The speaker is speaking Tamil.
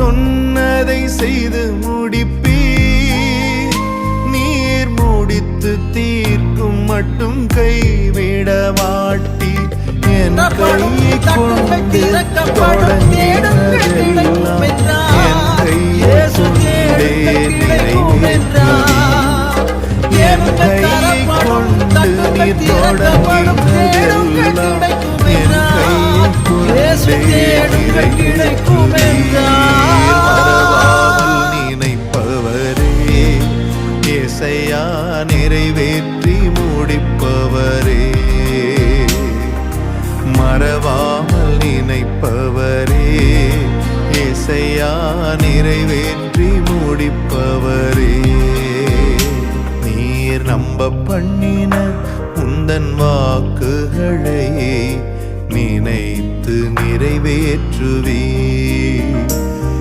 சொன்னதை செய்து முடிப்பீர். நீர் முடித்து தீர்க்கும் மட்டும் கைவிட மாட்டீர். என் கையை கொண்டு தொடங்கினதெல்லாம் என் கையை கொண்டே நிறைவேற்றார். என் கையை கொண்டு நீ தொடங்கினதெல்லாம் என் கையை கொண்டே நிறைவேற்றும். மறவாமல் நினைப்பவரே ஏசையா, நிறைவேற்றி முடிப்பவரே. மறவாமல் நினைப்பவரே ஏசையா, நிறைவேற்றி முடிப்பவரே. நீர் நம்ப பண்ணின உந்தன் வாக்குகளை நினைத்து நிறைவேற்றுவீர்.